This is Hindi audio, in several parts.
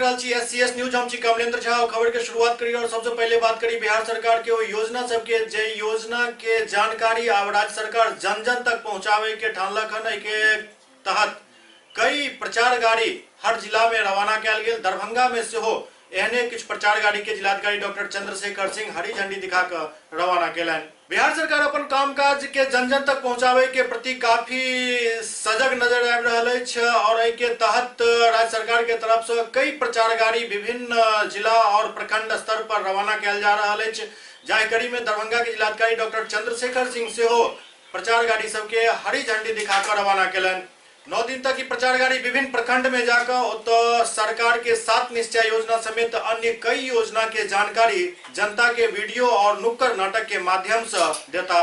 देख रहा छी SCS न्यूज। हम छी कमलेंद्र झा। खबर के शुरुआत करी और सबसे पहले बात करी बिहार सरकार के योजना सबके, जे योजना के जानकारी अब राज्य सरकार जन जन तक पहुंचावे के ठानलक हन। के तहत कई प्रचार गाड़ी हर जिला में रवाना कयल गेल। दरभंगा में सेहो एहने किछु प्रचार गाड़ी के जिलाधिकारी डॉक्टर चंद्रशेखर सिंह हरी झंडी दिखाकर रवाना केलनि। बिहार सरकार अपन कामकाज के जन जन तक पहुंचावे के प्रति काफी सजग नजर आबि रहल अछि और एहि के तहत राज्य सरकार के तरफ से कई प्रचार गाड़ी विभिन्न जिला और प्रखंड स्तर पर रवाना कयल जा रहल अछि। जाहि कड़ी में दरभंगा के जिलाधिकारी डॉक्टर चंद्रशेखर सिंह सेहो प्रचार गाड़ी सबके हरी झंडी दिखाकर रवाना केलनि। 9 दिन तक की प्रचार गाड़ी विभिन्न प्रखंड में जाकर सरकार के 7 निश्चय योजना समेत अन्य कई योजना के जानकारी जनता के वीडियो और नुक्कड़ नाटक के माध्यम से देता।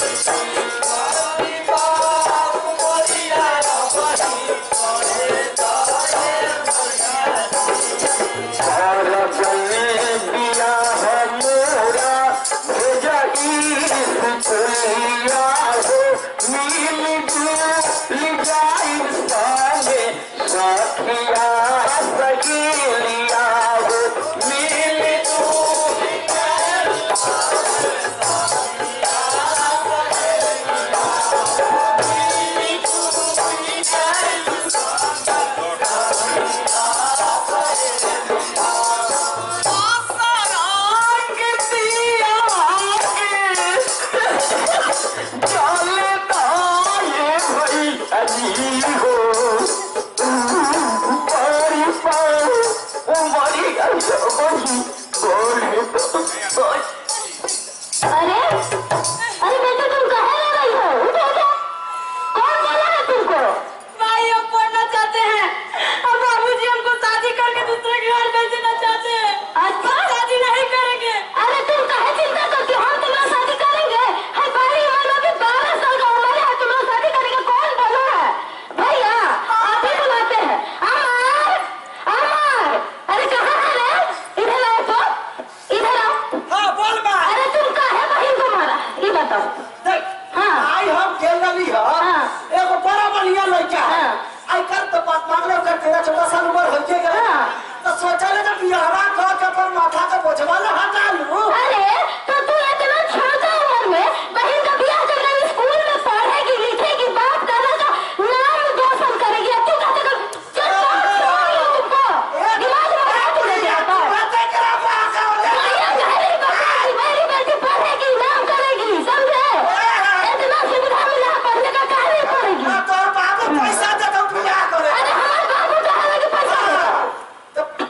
Bye. अरे अरे बेटा तुम कहाँ रह रही हो? उठो उठो। कौन बोला है तुमको? भाई हम पढ़ना चाहते हैं और बाबूजी हमको शादी करके दूसरे के घर भेजना चाहते हैं। अच्छा शादी नहीं करेंगे। अरे तुम काहे चिंता करती हो? हम तुम्हारा शादी करेंगे। है भाई हमारा भी 12 साल का उम्र है, तुम्हारा शादी करेंगे। कौन बोला है? भैया आप ही बुलाते हैं। अमर अमर अरे कहाँ है रे? इधर आओ तो, इधर आओ। हाँ बोल बा। अरे तुम काहे बहन को मारा? ये बताओ। देख हाँ। आई हम खेल रही है हाँ। एगो बड़ा बढ़िया लड़का है। हाँ। आई कर तो बात मांगले कर 13-14 साल उम्र हो के गए। हाँ। तो सोचले जब बियाहरा कर के पर माथा के बोझवा ले हटा लूं। अरे तो तू इतना छोटा उम्र में बहन का ब्याह करना, स्कूल में पढ़ेगी लिखेगी, बाप दादा का नाम रोशन करेगी। तू कहते कर तुमको दिमाग में बात नहीं जाता। बातें करा पाका मेरी बेटी पढ़ेगी, नाम करेगी, समझे? इतना सुविधा मिला पढ़ने का, काहे नहीं पढ़ेगी? तो बाबू पैसा दे तो बियाह करे। अरे हमारे बाबू कहाँ लगे पैसा देगा?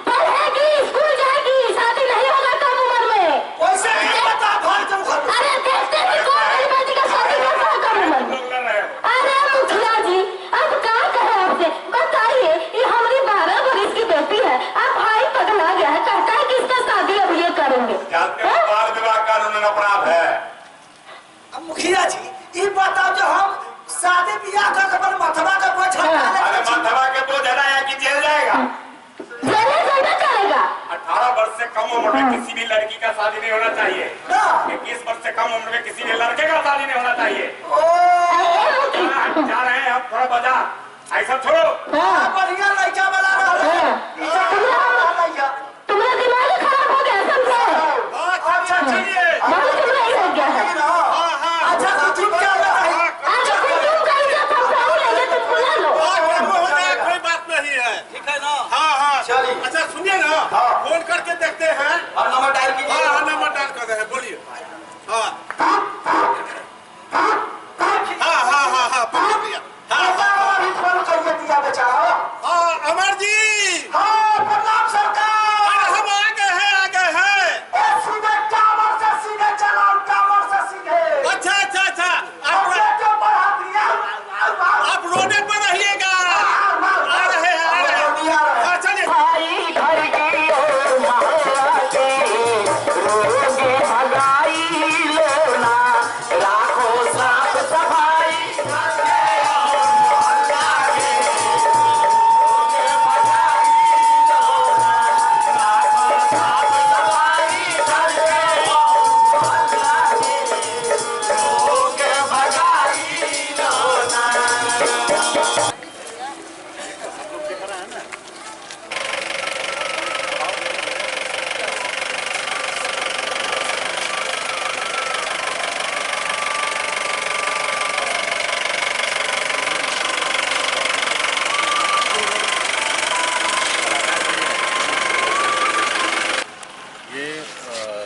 पढ़ेगी, स्कूल जाएगी, शादी नहीं होगा कम उम्र में। पैसा नहीं बता भाई तुम घर। अरे देखते हैं कौन मेरी बेटी का शादी करता है कम उम्र में। अरे मुखिया जी अब क्या कहे आपसे? बताइए, ये हमारी 12 बरस की बेटी है। अब भाई पगला गया है, कहता है कि इसका शादी अब ये करेंगे। बाल विवाह कानून अपराध है। अब मुखिया जी ये बताओ जो हम शादी बियाह कर के पर माथवा का बोझ हटा ले। अरे माथवा के बोझ है ना या कि जेल जाएगा। जेल जाना करेगा। 18 वर्ष से कम उम्र में किसी भी लड़की का शादी नहीं होना चाहिए। ना 21 वर्ष से कम उम्र में किसी भी लड़के का शादी नहीं होना चाहिए। ओ जा रहे हैं हम थोड़ा बजा ऐसा छोड़ो। हाँ बढ़िया लड़का वाला रहा। तुम्हारा दिमाग खराब हो गया, समझे? अच्छा चलिए। बहुत तुम्हारा हो गया है। अच्छा तो तुम क्या रहा है? अच्छा तुम कहीं जा समझाओ लेंगे, तुम बुला लो। कोई बात नहीं है। ठीक है ना। हाँ हाँ चलिए। अच्छा सुनिए ना, फोन करके देखते हैं। और नंबर डायल कीजिए। हाँ नंबर डाल कर रहे हैं, बोलिए। हाँ हाँ हाँ हाँ हाँ बोलिए भैया। अभी फोन करके दिया बेचारा। हाँ अमर जी, हाँ प्रणाम सरकार। अरे हम आ गए हैं। ए सीधे टावर से सीधे चलाओ, टावर से सीधे। अच्छा अच्छा अच्छा, और ये जो बढ़ा दिया। आप रोडे पर रहिएगा। आ रहे हैं। हाँ चलिए। भाई घर की ओर महाराजे रोगे भगाई लोना राखो साफ सफाई।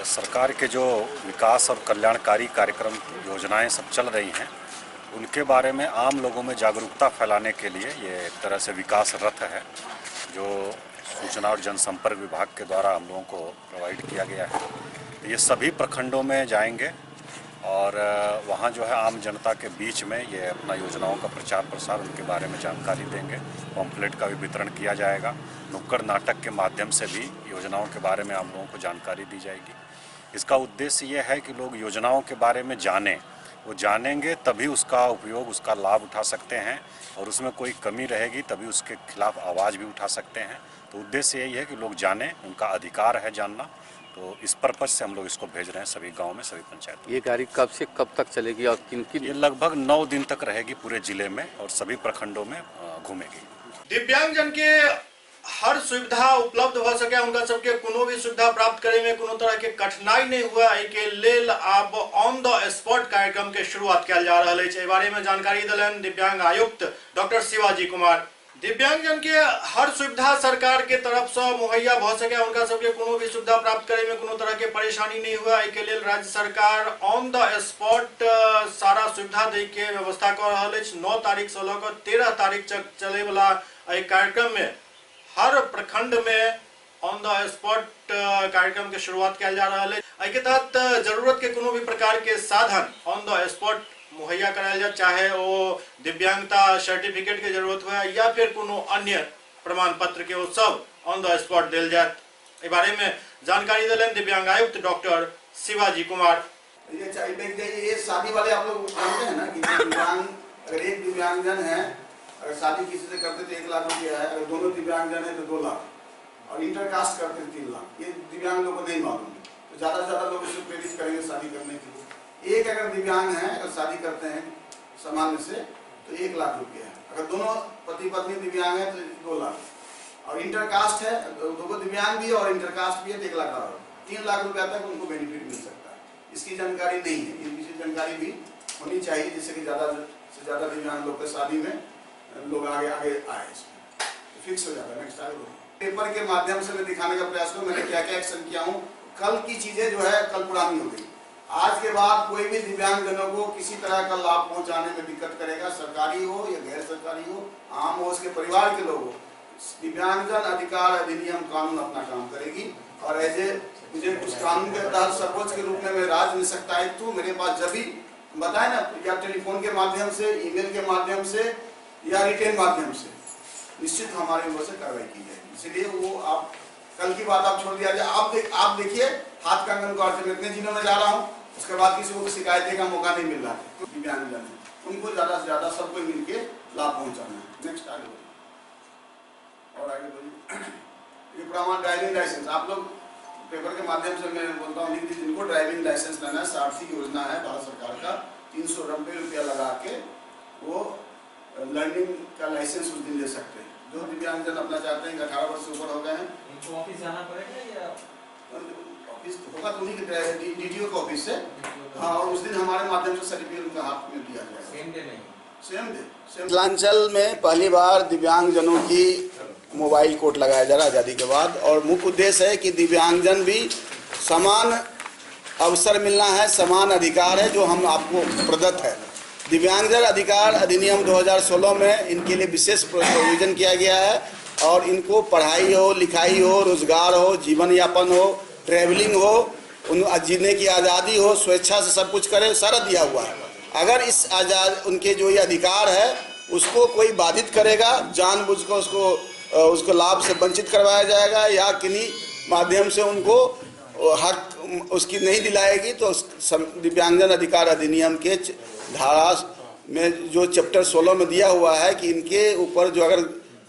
सरकार के जो विकास और कल्याणकारी कार्यक्रम योजनाएं सब चल रही हैं, उनके बारे में आम लोगों में जागरूकता फैलाने के लिए ये एक तरह से विकास रथ है जो सूचना और जनसंपर्क विभाग के द्वारा हम लोगों को प्रोवाइड किया गया है। ये सभी प्रखंडों में जाएंगे और वहाँ जो है आम जनता के बीच में ये अपना योजनाओं का प्रचार प्रसार, उनके बारे में जानकारी देंगे। पम्पलेट का भी वितरण किया जाएगा। नुक्कड़ नाटक के माध्यम से भी योजनाओं के बारे में आम लोगों को जानकारी दी जाएगी। इसका उद्देश्य ये है कि लोग योजनाओं के बारे में जानें, वो जानेंगे तभी उसका उपयोग, उसका लाभ उठा सकते हैं, और उसमें कोई कमी रहेगी तभी उसके खिलाफ आवाज़ भी उठा सकते हैं। तो उद्देश्य यही है कि लोग जानें, उनका अधिकार है जानना। तो इस पर्पज़ से हम लोग इसको भेज रहे हैं सभी गांव में, सभी पंचायतों। ये गाड़ी कब से कब तक चलेगी और किन किन? ये लगभग 9 दिन तक रहेगी पूरे जिले में और सभी प्रखंडों में घूमेगी। दिव्यांगजन के हर सुविधा उपलब्ध हो सके, उनका सबके कोनो भी सुविधा प्राप्त करे में कोनो तरह के कठिनाई नहीं हुआ, के लेल अब ऑन द स्पॉट कार्यक्रम के शुरुआत किया जा रहा है। बारे में जानकारी दिलन दिव्यांग आयुक्त डॉक्टर शिवाजी कुमार। दिव्यांगजन के हर सुविधा सरकार के तरफ से मुहैया हो सके, उनका सबके कोनो भी सुविधा प्राप्त करे में कोनो तरह के परेशानी नहीं हुआ, के लेल राज्य सरकार ऑन द स्पॉट सारा सुविधा दे के व्यवस्था कर रहा है। 9 तारीख से लेकर 13 तारीख तक चले वाला कार्यक्रम में हर प्रखंड में ऑन ऑन द स्पॉट कार्यक्रम के शुरुआत किया जा रहा है। एहि के तहत जरूरत के कोनो भी प्रकार के साधन ऑन द स्पॉट मुहैया करायल जाए, चाहे वो दिव्यांगता सर्टिफिकेट के जरूरत हो या फिर कोनो अन्य प्रमाण पत्र के, वो सब ऑन द स्पॉट दिल जाए। इस बारे में जानकारी दिलन दिव्यांग आयुक्त डॉक्टर शिवाजी कुमार। ये शादी वाले आप लोग जानते हैं ना कि दिव्यांग, अगर एक दिव्यांगजन है, अगर शादी किसी से करते तो 1 लाख रुपया है, अगर दोनों दिव्यांगजन है तो 2 लाख, और इंटरकास्ट करते तो 3 लाख। ये दिव्यांग लोगों को नहीं मालूम, तो ज़्यादा से ज़्यादा लोग इसको प्रेरित करेंगे शादी करने के लिए। एक अगर दिव्यांग है, अगर शादी करते हैं सामान्य से तो 1 लाख रुपया है, अगर दोनों पति पत्नी दिव्यांग है तो 2 लाख, और इंटरकास्ट है, दो दिव्यांग भी और इंटरकास्ट भी है तो 1 लाख, 3 लाख रुपया तक उनको बेनिफिट मिल सकता है। इसकी जानकारी नहीं है, ये विशेष जानकारी भी होनी चाहिए, जिससे कि ज़्यादा से ज़्यादा दिव्यांग लोग के शादी में लोग आगे आए। इसमें तो फिक्स हो जाता है। नेक्स्ट पेपर के माध्यम से मैं दिखाने का प्रयास करूँ मैंने क्या क्या एक्शन किया हूँ। कल की चीज़ें जो है कल पुरानी हो गई। आज के बाद कोई भी दिव्यांगजनों को किसी तरह का लाभ पहुँचाने में दिक्कत करेगा, सरकारी हो या गैर सरकारी हो, आम हो, उसके परिवार के लोग हो, दिव्यांगजन अधिकार अधिनियम कानून अपना काम करेगी। और ऐसे मुझे उस कानून के तहत सर्वोच्च के रूप में मैं राज निष्पक्षता मेरे पास जब भी बताए ना, या टेलीफोन के माध्यम से, ईमेल के माध्यम से या रिटेन माध्यम से, निश्चित हमारे ओर से कार्रवाई की जाएगी। इसलिए वो आप कल की बात आप छोड़ दिया जाए। आप देखिए हाथ कंगन को मैं इतने जिलों में जा रहा हूँ, उसके बाद किसी को शिकायतें का मौका नहीं मिल रहा है। तो दिव्यांगजन है, उनको ज़्यादा से ज़्यादा सबको मिलकर लाभ पहुँचाना है। नेक्स्ट आगे बढ़िए और आगे बढ़िए। ये प्रमाण ड्राइविंग लाइसेंस आप लोग पेपर के माध्यम से मैं बोलता हूँ, जिनको ड्राइविंग लाइसेंस लेना है, सारथी योजना है भारत सरकार का, 390 रुपया लगा के वो लर्निंग का लाइसेंस उस दिन ले सकते हैं। जो दिव्यांगजन अपना चाहते हैं, 18 वर्ष से ऊपर हो गए हैं, इनको ऑफिस जाना पड़ेगा या ऑफिस होगा तो उन्हीं के DTO के ऑफिस से, हाँ, और उस दिन हमारे माध्यम से सर्टिफिकेट उनका हाथ में दिया जाएगा। सेम डे नहीं, सेम डे। मिथिलांचल में पहली बार दिव्यांगजनों की मोबाइल कोर्ट लगाया जा रहा है आज़ादी के बाद, और मुख्य उद्देश्य है कि दिव्यांगजन भी समान अवसर मिलना है, समान अधिकार है जो हम आपको प्रदत्त है। दिव्यांगजन अधिकार अधिनियम 2016 में इनके लिए विशेष प्रोविजन किया गया है, और इनको पढ़ाई हो, लिखाई हो, रोजगार हो, जीवन यापन हो, ट्रैवलिंग हो, उन जीने की आज़ादी हो, स्वेच्छा से सब कुछ करें, सारा दिया हुआ है। अगर इस आज़ाद उनके जो ये अधिकार है उसको कोई बाधित करेगा, जानबूझकर उसको लाभ से वंचित करवाया जाएगा, या किन्हीं माध्यम से उनको हक उसकी नहीं दिलाएगी, तो दिव्यांगजन अधिकार अधिनियम के धारा में जो चैप्टर 16 में दिया हुआ है कि इनके ऊपर जो अगर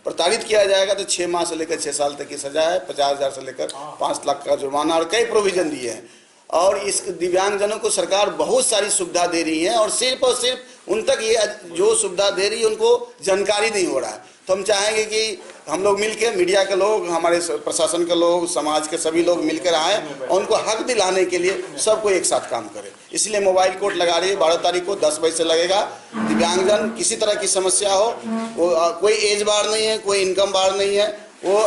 प्रताड़ित किया जाएगा तो 6 माह से लेकर 6 साल तक की सजा है, 50,000 से लेकर 5 लाख का जुर्माना, और कई प्रोविजन दिए हैं। और इस दिव्यांगजनों को सरकार बहुत सारी सुविधा दे रही है, और सिर्फ उन तक ये जो सुविधा दे रही है उनको जानकारी नहीं हो रहा है। तो हम चाहेंगे कि हम लोग मिलकर, मीडिया के लोग, हमारे प्रशासन के लोग, समाज के सभी लोग मिलकर आए और उनको हक दिलाने के लिए सबको एक साथ काम करें। इसलिए मोबाइल कोर्ट लगा रही है 12 तारीख को 10 बजे से लगेगा। दिव्यांगजन किसी तरह की समस्या हो, वो कोई एज बार नहीं है, कोई इनकम बार नहीं है, वो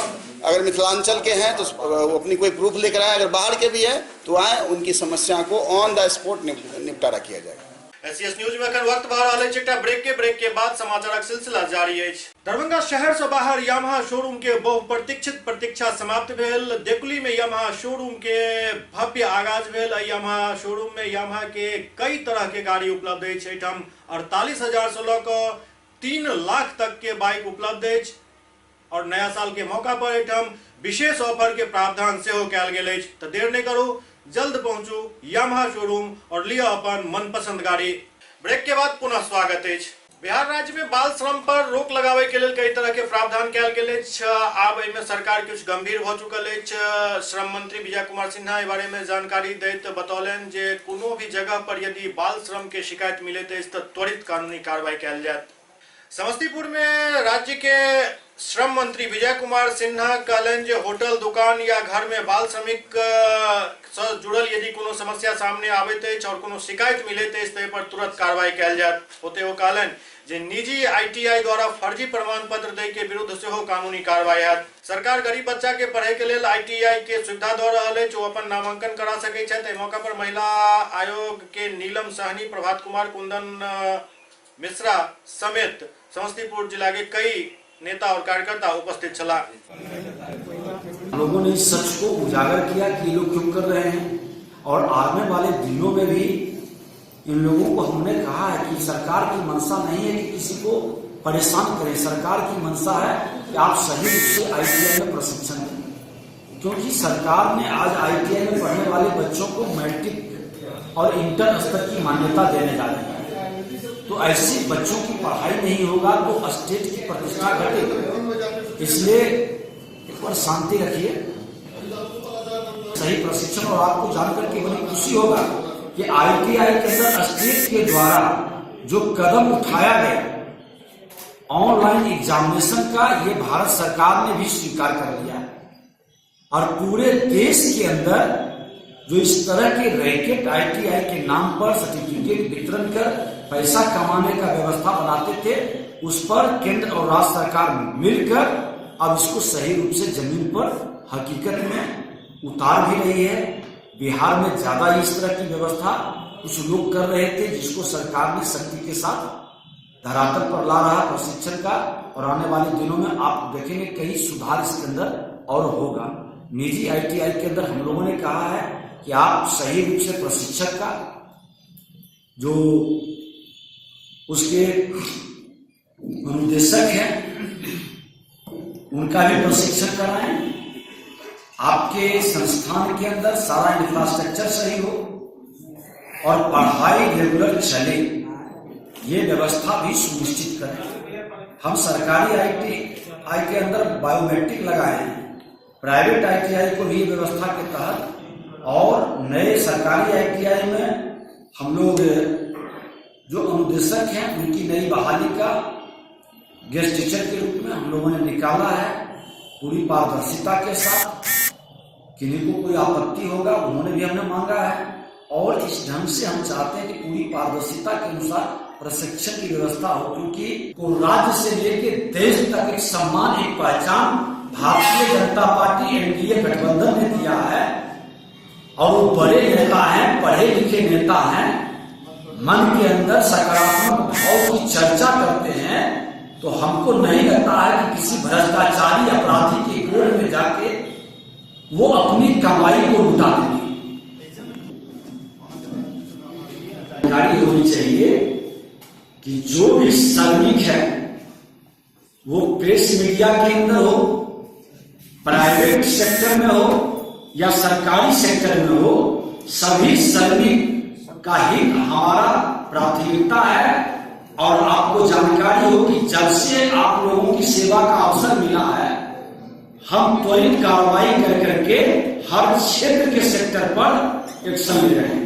अगर मिथिलांचल के हैं तो वो अपनी कोई प्रूफ लेकर आए, अगर बाहर के भी हैं तो आए, उनकी समस्या को ऑन द स्पॉट निपटारा किया जाएगा। एससीएस न्यूज में अखन वक्त भर रहल छै, ब्रेक के बाद समाचारक सिलसिला जारी अछि। दरभंगा शहर से बाहर यामाहा शोरूम के बहुप्रतीक्षित प्रतीक्षा समाप्त भेल। देकुली में यामाहा शोरूम के भव्य आगाज भेल। यामाहा शोरूम में यामाहा के कई तरह के गाड़ी उपलब्ध अछि। एठाम 48,000 से लऽ कऽ 3 लाख तक के बाइक उपलब्ध अछि, और नया साल के मौका पर एठाम विशेष ऑफर के प्रावधान सेहो कयल गेल अछि। तो देर नहीं करू, जल्द पहुंचू यामाहा शोरूम और लिया अपन मनपसंद गाड़ी। ब्रेक के बाद पुनः स्वागत है। बिहार राज्य में बाल श्रम पर रोक लगावे के लिए कई तरह के प्रावधान कयल गेल अछि। आब एहिमे सरकार कुछ गंभीर भ चुकल अछि। श्रम मंत्री विजय कुमार सिन्हा एहि बारे में जानकारी दैत बतौलनि जे कोनो भी जगह पर यदि बाल श्रम के शिकायत मिलैत अछि तऽ त्वरित कानूनी कार्रवाई कयल जायत। समस्तीपुर में राज्य के श्रम मंत्री विजय कुमार सिन्हा कहलन जे होटल, दुकान या घर में बाल श्रमिक से जुड़ल यदि कोनो समस्या सामने आबैत अछि और कोनो शिकायत मिलैत अछि तऽ पर तुरंत कार्रवाई कयल जायत। ओते ओ कहलन जे निजी ITI द्वारा फर्जी प्रमाण पत्र दै के विरुद्ध सेहो कानूनी कार्रवाई हैत। सरकार गरीब बच्चा के पढ़े के लेल ITI के सुविधा दऽ रहल अछि, ओ अपन नामांकन करा सकै छथि। एहि मौका पर महिला आयोग के नीलम साहनी, प्रभात कुमार, कुंदन मिश्रा समेत समस्तीपुर जिला के कई नेता और कार्यकर्ता उपस्थित छला। लोगों ने इस सच को उजागर किया कि ये लोग क्यों कर रहे हैं, और आने वाले दिनों में भी इन लोगों को हमने कहा है कि सरकार की मंशा नहीं है कि किसी को परेशान करें। सरकार की मंशा है कि आप सही रूप से ITI में प्रशिक्षण दें, क्योंकि सरकार ने आज ITI में पढ़ने वाले बच्चों को मैट्रिक और इंटर स्तर की मान्यता देने जा रही है। तो ऐसे बच्चों की पढ़ाई नहीं होगा तो स्टेट की प्रतिष्ठा घटेगी। इसलिए एक बार शांति रखिए, सही प्रशिक्षण, और आपको जानकर के बड़ी खुशी होगा कि ITI के अंदर स्टेट के द्वारा जो कदम उठाया गया ऑनलाइन एग्जामिनेशन का, ये भारत सरकार ने भी स्वीकार कर लिया है। और पूरे देश के अंदर जो इस तरह के रैकेट ITI के नाम पर सर्टिफिकेट वितरण कर पैसा कमाने का व्यवस्था बनाते थे, उस पर केंद्र और राज्य सरकार मिलकर अब इसको सही रूप से जमीन पर हकीकत में उतार भी रही है। बिहार में ज्यादा इस तरह की व्यवस्था कुछ लोग कर रहे थे, जिसको सरकार ने शक्ति के साथ धरातल पर ला रहा प्रशिक्षण का, और आने वाले दिनों में आप देखेंगे कई सुधार इसके अंदर और होगा। निजी ITI के अंदर हम लोगों ने कहा है कि आप सही रूप से प्रशिक्षक का, जो उसके अनुदेशक हैं, उनका भी प्रशिक्षण कराएं। आपके संस्थान के अंदर सारा इंफ्रास्ट्रक्चर सही हो और पढ़ाई रेगुलर चले, ये व्यवस्था भी सुनिश्चित करें। हम सरकारी ITI के अंदर बायोमेट्रिक लगाए हैं, प्राइवेट ITI को भी व्यवस्था के तहत, और नए सरकारी ITI में हम लोग जो अनुदेशक हैं उनकी नई बहाली का गेस्ट टीचर के रूप में हम लोगों ने निकाला है, पूरी पारदर्शिता के साथ। किन्हीं को कोई आपत्ति होगा उन्होंने भी हमने मांगा है, और इस ढंग से हम चाहते हैं कि पूरी पारदर्शिता के अनुसार प्रशिक्षण की व्यवस्था हो, क्योंकि राज्य से लेकर देश तक एक सम्मान, एक पहचान भारतीय जनता पार्टी NDA गठबंधन ने दिया है। और वो बड़े नेता हैं, पढ़े लिखे नेता हैं, मन के अंदर सकारात्मक भाव की चर्चा करते हैं, तो हमको नहीं लगता है कि किसी भ्रष्टाचारी अपराधी के गोद में जाके वो अपनी कमाई को लुटा देंगे। जानकारी होनी चाहिए कि जो भी श्रमिक है वो प्रेस मीडिया के अंदर हो, प्राइवेट सेक्टर में हो या सरकारी सेक्टर में हो, सभी श्रमिक का हित हमारा प्राथमिकता है। और आपको जानकारी हो कि जब से आप लोगों की सेवा का अवसर मिला है, हम त्वरित कार्रवाई कर करके हर क्षेत्र के सेक्टर पर एक्शन ले रहे हैं।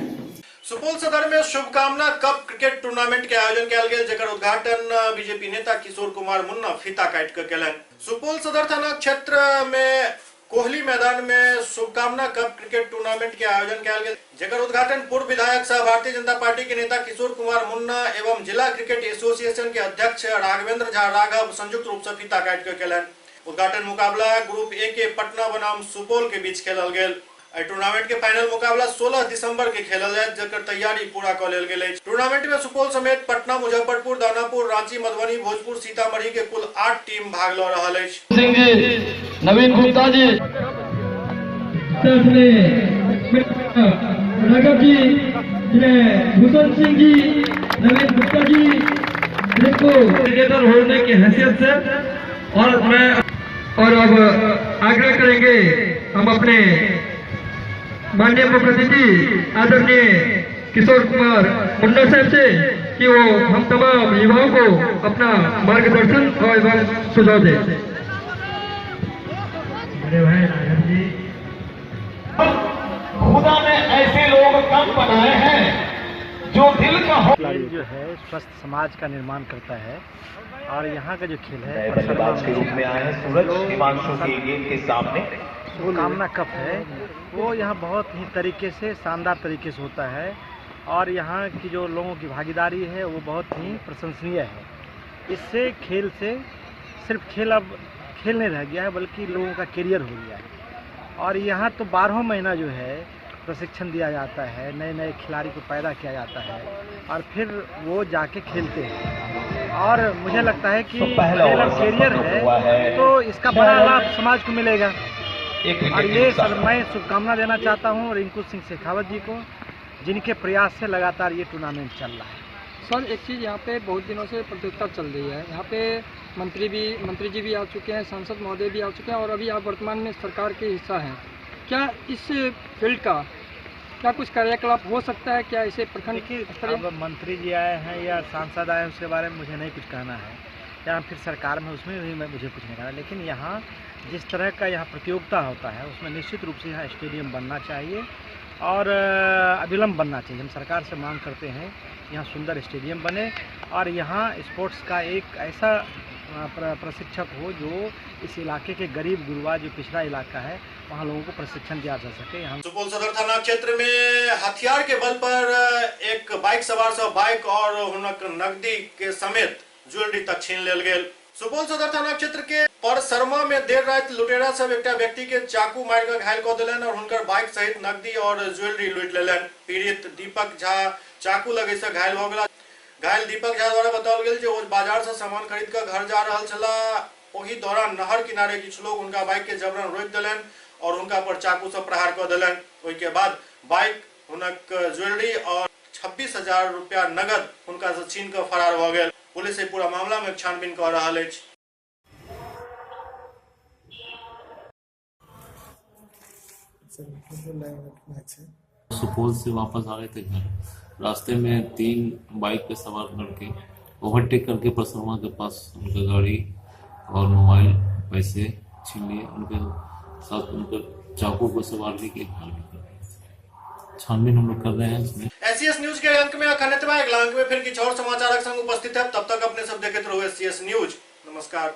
सुपौल सदर में शुभकामना कप क्रिकेट टूर्नामेंट के आयोजन कयल गेल, जेकर उद्घाटन बीजेपी नेता किशोर कुमार मुन्ना फीता काटि के केलनि। सुपौल सदर थाना क्षेत्र में कोहली मैदान में शुभकामना कप क्रिकेट टूर्नामेंट के आयोजन कयल गेल, जेकर उद्घाटन पूर्व विधायक सह भारतीय जनता पार्टी के नेता किशोर कुमार मुन्ना एवं जिला क्रिकेट एसोसिएशन के अध्यक्ष राघवेंद्र झा राघव संयुक्त रूप से फीता काटि के केलनि। उद्घाटन मुकाबला ग्रुप ए के पटना बनाम सुपौल के बीच खेलल गेल। टूर्नामेंट के फाइनल मुकाबला 16 दिसंबर के खेलल जायत, जकर तैयारी पूरा क लेल गेल अछि। टूर्नामेंट में सुपौल समेत पटना, मुजफ्फरपुर, दानापुर, रांची, मधुबनी, भोजपुर, सीतामढ़ी के कुल 8 टीम भाग ल रहल अछि। नवीन गुप्ता जी, राघव जी, भूषण सिंह जी, नवीन गुप्ता जी, जिनको क्रिकेटर होने की हैसियत से, और अब आग्रह करेंगे हम अपने माननीय मुख्य अतिथि आदरणीय किशोर कुमार मुन्ना साहब से कि वो हम तमाम युवाओं को अपना मार्गदर्शन और सुझाव दें। अरे भाई राघव जी, खुदा ने ऐसे लोग कम बनाए हैं जो दिल का हो, जो है स्वस्थ समाज का निर्माण करता है। और यहाँ का जो खेल है बल्लेबाज के रूप में आए हैं सूरज हिमांशु की गेंद के सामने। शुभकामना कप है वो यहाँ बहुत ही तरीके से, शानदार तरीके से होता है, और यहाँ की जो लोगों की भागीदारी है वो बहुत ही प्रशंसनीय है। इससे खेल से सिर्फ खेल अब खेल नहीं रह गया है, बल्कि लोगों का करियर हो गया है। और यहाँ तो 12 महीना जो है प्रशिक्षण दिया जाता है, नए नए खिलाड़ी को पैदा किया जाता है, और फिर वो जाके खेलते हैं। और मुझे लगता है कि पहला करियर है तो इसका बड़ा लाभ समाज को मिलेगा। एक और विकेट ये के सर नुकसान। मैं शुभकामना देना चाहता हूँ रिंकू सिंह शेखावत जी को, जिनके प्रयास से लगातार ये टूर्नामेंट चल रहा है। सर एक चीज़ यहाँ पे बहुत दिनों से प्रतियोगिता चल रही है, यहाँ पे मंत्री जी भी आ चुके हैं, सांसद महोदय भी आ चुके हैं और अभी आप वर्तमान में सरकार के हिस्सा हैं। क्या इस फील्ड का क्या कुछ कार्यकलाप हो सकता है, क्या इसे प्रखंड देखिए अब मंत्री जी आए हैं या सांसद आए हैं उसके बारे में मुझे नहीं कुछ कहना है, या फिर सरकार में उसमें भी मुझे कुछ नहीं कहना, लेकिन यहाँ जिस तरह का यहाँ प्रतियोगिता होता है उसमें निश्चित रूप से यहाँ स्टेडियम बनना चाहिए और अविलंब बनना चाहिए। हम सरकार से मांग करते हैं यहाँ सुंदर स्टेडियम बने और यहाँ स्पोर्ट्स का एक ऐसा प्रशिक्षक हो जो इस इलाके के गरीब गुरबा जो पिछड़ा इलाका है वहाँ लोगों को प्रशिक्षण दिया जा सके। यहाँ सुपौल सदर थाना क्षेत्र में हथियार के बल पर एक बाइक सवार से बाइक और हुनक नकदी के समेत ज्वेलरी तक छीन लेल गेल। सुपौल सदर थाना क्षेत्र के परसरमा में देर रात लुटेरा सब एक व्यक्ति के चाकू मार कर घायल कर दिलन और हुनकर बाइक सहित नकदी और ज्वेलरी लूट लेलन। पीड़ित दीपक झा चाकू लगे से घायल हो गया। घायल दीपक झा द्वारा बताओल गेल जे ओ बाजार से सामान खरीद कर घर जा रहल छला। ओही दौरान नहर किनारे किछु लोग उनका बाइक के जबरन रोक दिलन और उनका पर चाकू से प्रहार कर दिलन। ओहि के बाद बाइक हुनक ज्वेलरी और 26,000 रुपया नगद उनका से छीन कर फरार हो गए। पुलिस पूरा मामला में छानबीन कर रहा है। सुपौल से वापस आ रहे थे घर, रास्ते में 3 बाइक पे सवार लड़के ओवरटेक करके परसरमा के पास उनका गाड़ी और मोबाइल पैसे छीन लिए। उनके साथ उनकर चाकू को सवार के छानबीन हम लोग कर रहे हैं। इसमें एससीएस न्यूज के अंक में अखंडित अगला अंक में फिर कुछ और समाचार संग उपस्थित है। तब तक अपने सब देखते रहो एससीएस न्यूज। नमस्कार।